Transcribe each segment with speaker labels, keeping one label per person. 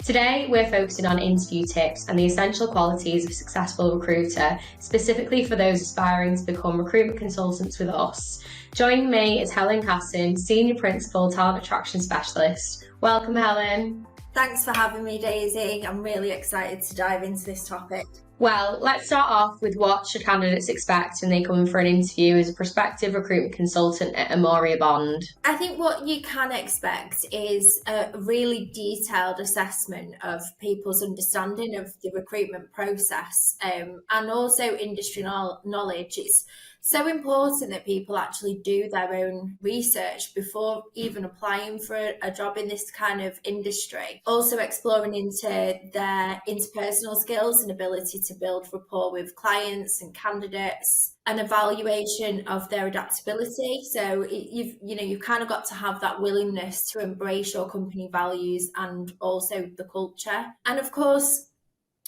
Speaker 1: Today, we're focusing on interview tips and the essential qualities of a successful recruiter, specifically for those aspiring to become recruitment consultants with us. Joining me is Helen Cassin, Senior Principal Talent Attraction Specialist. Welcome, Helen.
Speaker 2: Thanks for having me, Daisy. I'm really excited to dive into this topic.
Speaker 1: Well, let's start off with what should candidates expect when they come in for an interview as a prospective recruitment consultant at Amoria Bond?
Speaker 2: I think what you can expect is a really detailed assessment of people's understanding of the recruitment process and also industry knowledge. It's so important that people actually do their own research before even applying for a job in this kind of industry. Also exploring into their interpersonal skills and ability to build rapport with clients and candidates, an evaluation of their adaptability. So you've kind of got to have that willingness to embrace your company values and also the culture. And of course,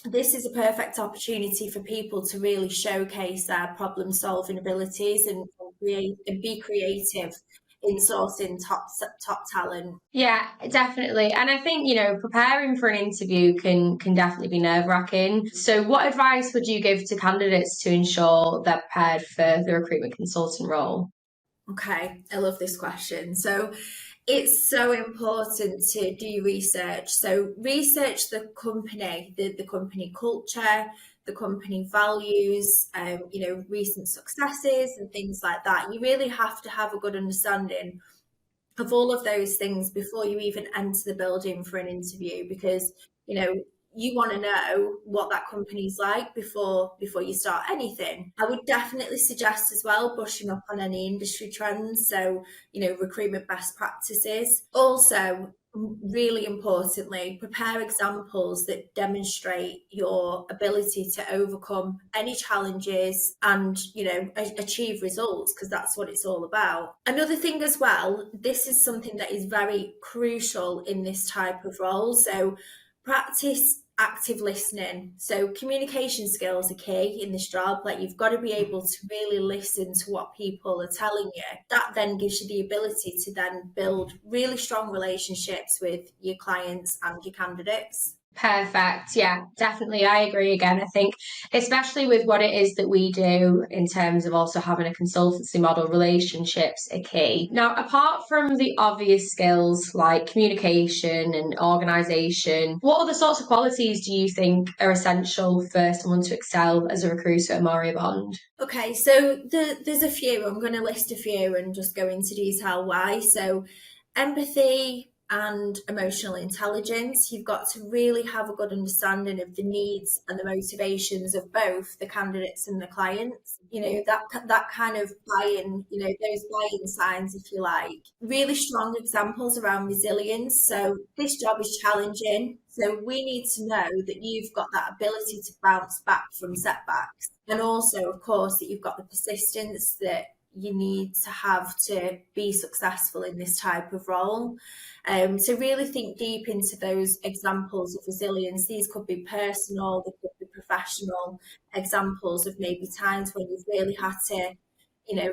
Speaker 2: this is a perfect opportunity for people to really showcase their problem-solving abilities and be creative in sourcing top talent.
Speaker 1: Yeah, definitely. And I think, preparing for an interview can definitely be nerve-wracking. So what advice would you give to candidates to ensure they're prepared for the recruitment consultant role?
Speaker 2: Okay, I love this question. So it's so important to do research. So research the company, the company culture, the company values, recent successes and things like that. You really have to have a good understanding of all of those things before you even enter the building for an interview, because, you want to know what that company's like before you start anything. I would definitely suggest as well brushing up on any industry trends, so recruitment best practices. Also, really importantly, prepare examples that demonstrate your ability to overcome any challenges and achieve results, because that's what it's all about. Another thing as well, this is something that is very crucial in this type of role, so practice active listening. So communication skills are key in this job. Like, you've got to be able to really listen to what people are telling you. That then gives you the ability to then build really strong relationships with your clients and your candidates.
Speaker 1: Perfect. Yeah, definitely. I agree again. I think, especially with what it is that we do in terms of also having a consultancy model, relationships are key. Now, apart from the obvious skills like communication and organisation, what other sorts of qualities do you think are essential for someone to excel as a recruiter at Amoria Bond?
Speaker 2: Okay, so there's a few. I'm going to list a few and just go into detail why. So empathy and emotional intelligence. You've got to really have a good understanding of the needs and the motivations of both the candidates and the clients. That kind of buy-in, those buy-in signs, if you like. Really strong examples around resilience. So this job is challenging. So we need to know that you've got that ability to bounce back from setbacks. And also, of course, that you've got the persistence that you need to have to be successful in this type of role. So really think deep into those examples of resilience. These could be personal, they could be professional examples of maybe times when you've really had to,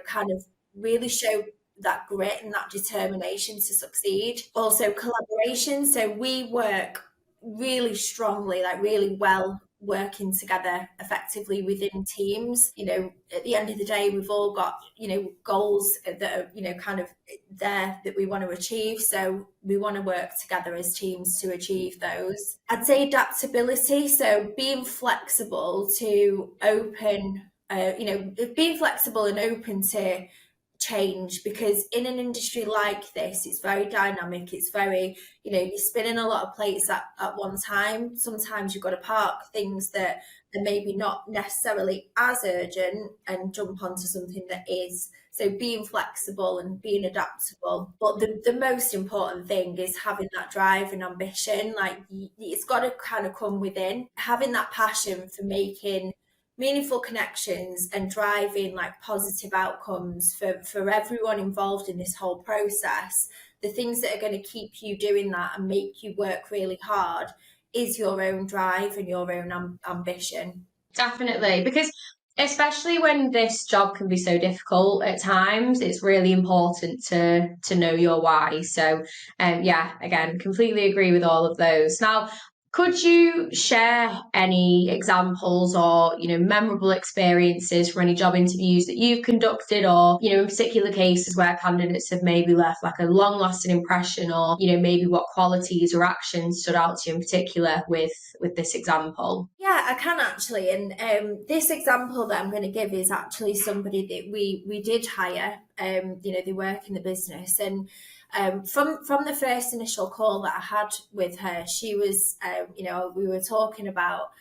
Speaker 2: kind of really show that grit and that determination to succeed. Also collaboration. So we work really strongly, like really well, working together effectively within teams. At the end of the day, we've all got goals that are kind of there that we want to achieve, so we want to work together as teams to achieve those. I'd say adaptability, so being flexible to open being flexible and open to change, because in an industry like this, it's very dynamic. It's very, you're spinning a lot of plates at one time. Sometimes you've got to park things that are maybe not necessarily as urgent and jump onto something that is. So being flexible and being adaptable. But the most important thing is having that drive and ambition. Like, it's got to kind of come within. Having that passion for making meaningful connections and driving like positive outcomes for everyone involved in this whole process. The things that are going to keep you doing that and make you work really hard is your own drive and your own ambition.
Speaker 1: Definitely, because especially when this job can be so difficult at times, it's really important to know your why. So again, completely agree with all of those. Now, Could you share any examples or, memorable experiences from any job interviews that you've conducted, or, in particular cases where candidates have maybe left like a long lasting impression, or, maybe what qualities or actions stood out to you in particular with this example?
Speaker 2: Yeah, I can actually. And this example that I'm going to give is actually somebody that we did hire. They work in the business, and from the first initial call that I had with her, she was, we were talking about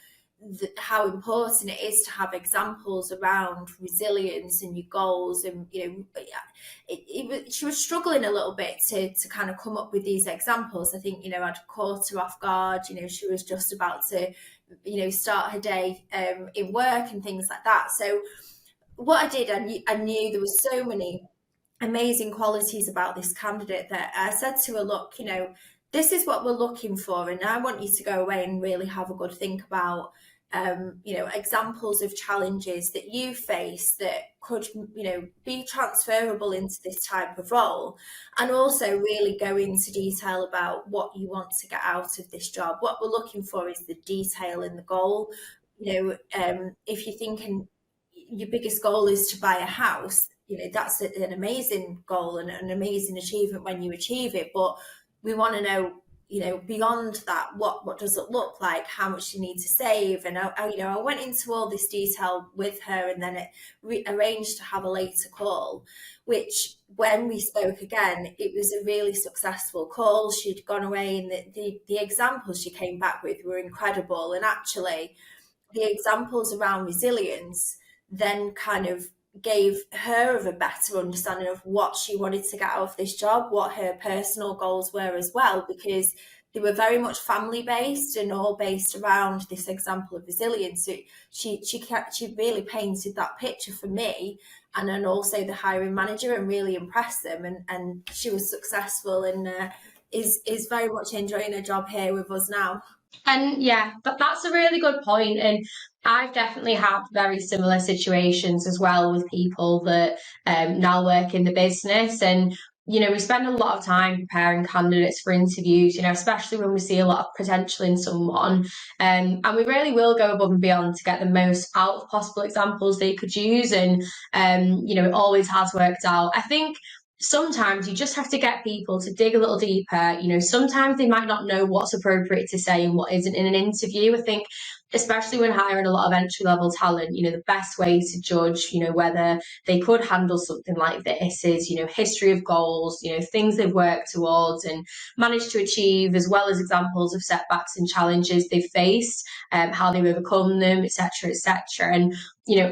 Speaker 2: how important it is to have examples around resilience and your goals, and she was struggling a little bit to kind of come up with these examples. I think I'd caught her off guard. She was just about to start her day in work and things like that. So what I did, I knew there was so many amazing qualities about this candidate that I said to her, look, this is what we're looking for, and I want you to go away and really have a good think about examples of challenges that you face that could be transferable into this type of role, and also really go into detail about what you want to get out of this job. What we're looking for is the detail in the goal. If you're thinking your biggest goal is to buy a house, that's an amazing goal and an amazing achievement when you achieve it, but we want to know beyond that, what does it look like, how much you need to save. And I went into all this detail with her, and then it arranged to have a later call, which when we spoke again, it was a really successful call. She'd gone away, and the examples she came back with were incredible, and actually the examples around resilience then kind of gave her a better understanding of what she wanted to get out of this job, what her personal goals were as well, because they were very much family based and all based around this example of resilience. So she really painted that picture for me, and then also the hiring manager, and really impressed them, and she was successful, and is very much enjoying her job here with us now.
Speaker 1: And yeah, that's a really good point. And I've definitely had very similar situations as well with people that now work in the business. And, we spend a lot of time preparing candidates for interviews, especially when we see a lot of potential in someone. And we really will go above and beyond to get the most out of possible examples they could use. And, it always has worked out. I think sometimes you just have to get people to dig a little deeper. Sometimes they might not know what's appropriate to say and what isn't in an interview. I think, especially when hiring a lot of entry level talent, the best way to judge, whether they could handle something like this is, history of goals, things they've worked towards and managed to achieve, as well as examples of setbacks and challenges they've faced, how they've overcome them, etc., etc. And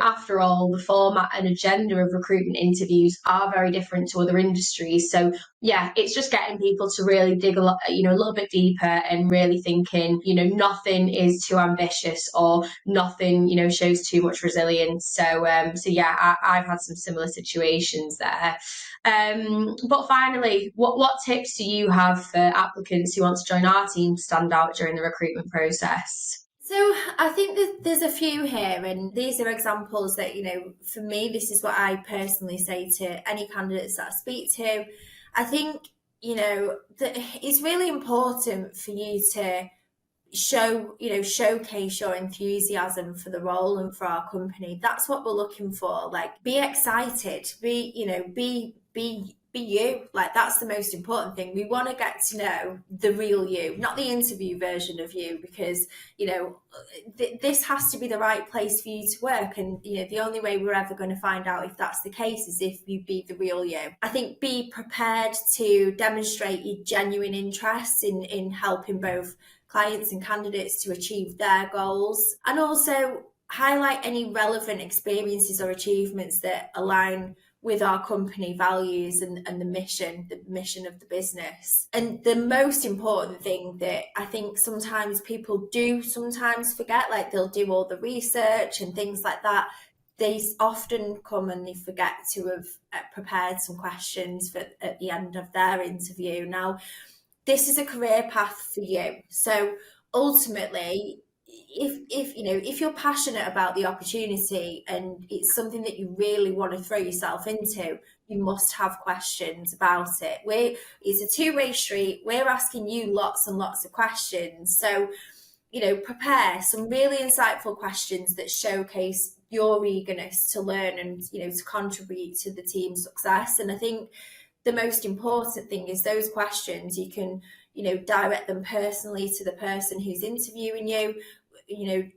Speaker 1: after all, the format and agenda of recruitment interviews are very different to other industries. So yeah, it's just getting people to really dig a little bit deeper, and really thinking, nothing is too ambitious, or nothing, shows too much resilience. So yeah, I've had some similar situations there. But finally, what tips do you have for applicants who want to join our team to stand out during the recruitment process?
Speaker 2: So I think that there's a few here, and these are examples that, for me, this is what I personally say to any candidates that I speak to. I think, that it's really important for you to showcase your enthusiasm for the role and for our company. That's what we're looking for. Like, be excited, be you. Like, that's the most important thing. We want to get to know the real you, not the interview version of you, because this has to be the right place for you to work. And the only way we're ever going to find out if that's the case is if you be the real you. I think be prepared to demonstrate your genuine interest in helping both clients and candidates to achieve their goals, and also highlight any relevant experiences or achievements that align with our company values and the mission of the business. And the most important thing that I think sometimes people do sometimes forget, like they'll do all the research and things like that, they often come and they forget to have prepared some questions at the end of their interview. Now, this is a career path for you. So ultimately, if you're passionate about the opportunity and it's something that you really want to throw yourself into, you must have questions about it. It's a two-way street. We're asking you lots and lots of questions. So prepare some really insightful questions that showcase your eagerness to learn and, to contribute to the team's success. And I think the most important thing is those questions, you can, direct them personally to the person who's interviewing you.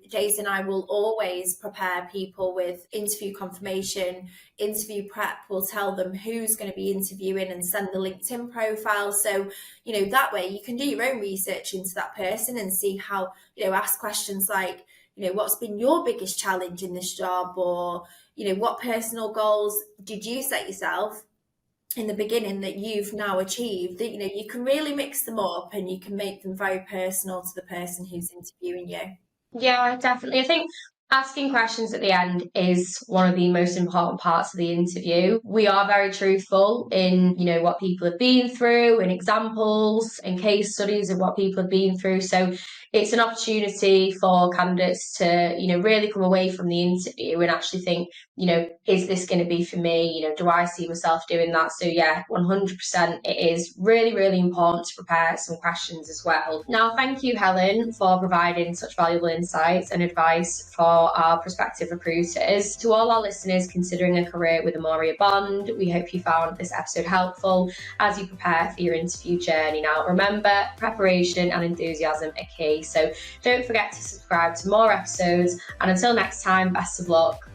Speaker 2: Jason and I will always prepare people with interview confirmation, interview prep. We'll tell them who's going to be interviewing and send the LinkedIn profile. So, that way you can do your own research into that person and see how, ask questions like, what's been your biggest challenge in this job? Or, what personal goals did you set yourself in the beginning that you've now achieved? That, you can really mix them up and you can make them very personal to the person who's interviewing you.
Speaker 1: Yeah, definitely. I think asking questions at the end is one of the most important parts of the interview. We are very truthful in, what people have been through, and examples and case studies of what people have been through. So it's an opportunity for candidates to, really come away from the interview and actually think, is this going to be for me? Do I see myself doing that? So yeah, 100%. It is really, really important to prepare some questions as well. Now, thank you, Helen, for providing such valuable insights and advice for our prospective recruiters. To all our listeners considering a career with Amoria Bond, we hope you found this episode helpful as you prepare for your interview journey. Now, remember, preparation and enthusiasm are key. So don't forget to subscribe to more episodes. And until next time, best of luck.